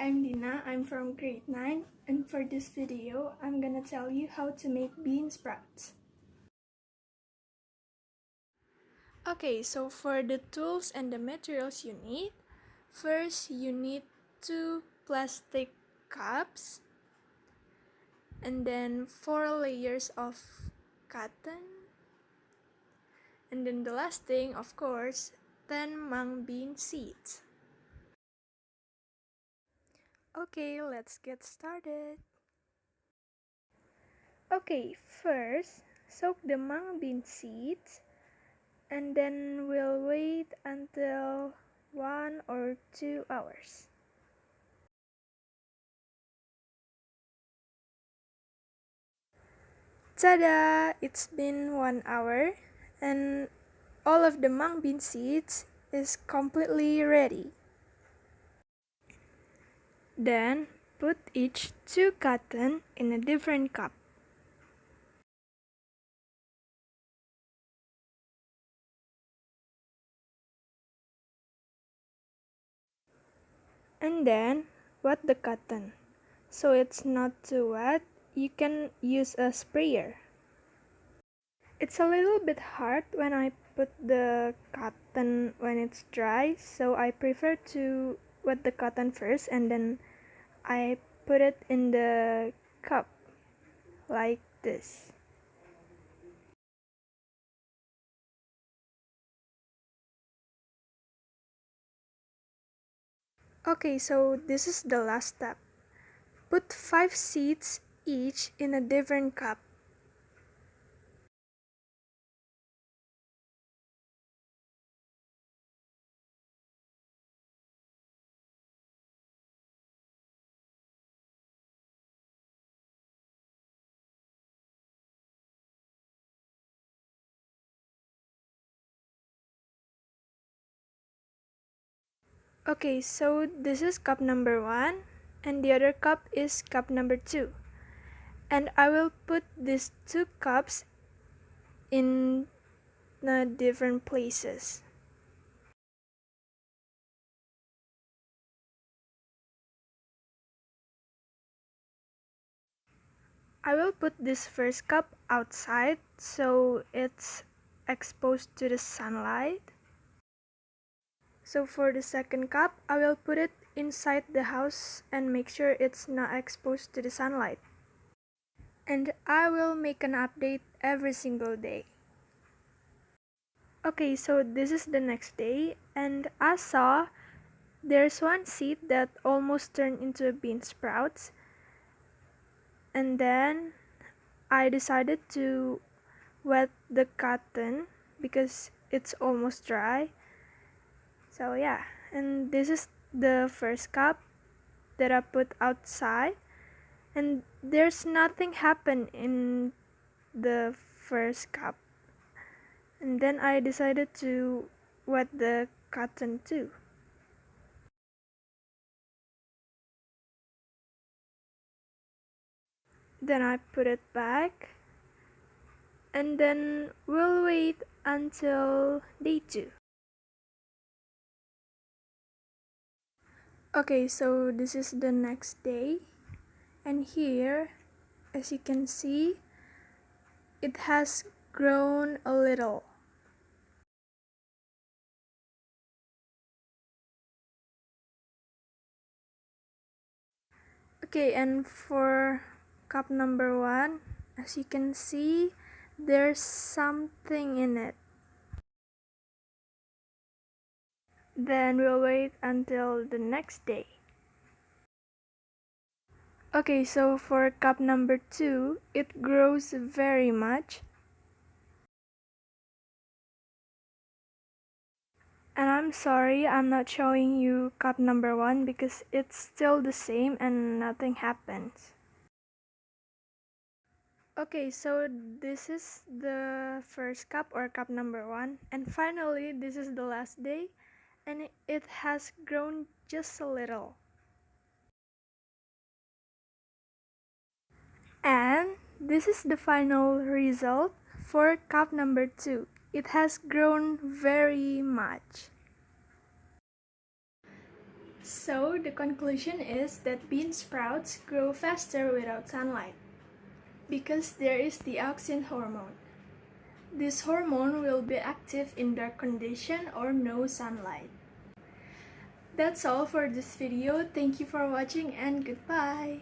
I'm Dina. I'm from grade 9, and for this video, I'm gonna tell you how to make bean sprouts. Okay, so for the tools and the materials you need, first you need 2 plastic cups, and then 4 layers of cotton, and then the last thing, of course, 10 mung bean seeds. Okay, let's get started. Okay, first, soak the mung bean seeds, and then we'll wait until 1 or 2 hours. Tada! It's been 1 hour, and all of the mung bean seeds is completely ready. Then, put each 2 cotton in a different cup. And then, wet the cotton. So it's not too wet, you can use a sprayer. It's a little bit hard when I put the cotton when it's dry, so I prefer to wet the cotton first and then I put it in the cup like this. Okay, so this is the last step. Put 5 seeds each in a different cup. Okay, so this is cup number 1 and the other cup is cup number 2. And I will put these 2 cups in different places. I will put this first cup outside so it's exposed to the sunlight. So for the second cup, I will put it inside the house and make sure it's not exposed to the sunlight. And I will make an update every single day. Okay, so this is the next day, and I saw there's one seed that almost turned into bean sprouts. And then I decided to wet the cotton because it's almost dry. So yeah, and this is the first cup that I put outside, and there's nothing happened in the first cup. And then I decided to wet the cotton too. Then I put it back, and then we'll wait until day 2. Okay, so this is the next day, and here, as you can see, it has grown a little. Okay, and for cup number 1, as you can see, there's something in it. Then we'll wait until the next day. Okay, so for cup number 2, it grows very much. And I'm sorry, I'm not showing you cup number 1 because it's still the same and nothing happens. Okay, so this is the first cup or cup number 1, and finally this is the last day, and it has grown just a little. And this is the final result for cup number 2. It has grown very much. So the conclusion is that bean sprouts grow faster without sunlight because there is the auxin hormone. This hormone will be active in dark condition or no sunlight. That's all for this video. Thank you for watching and goodbye.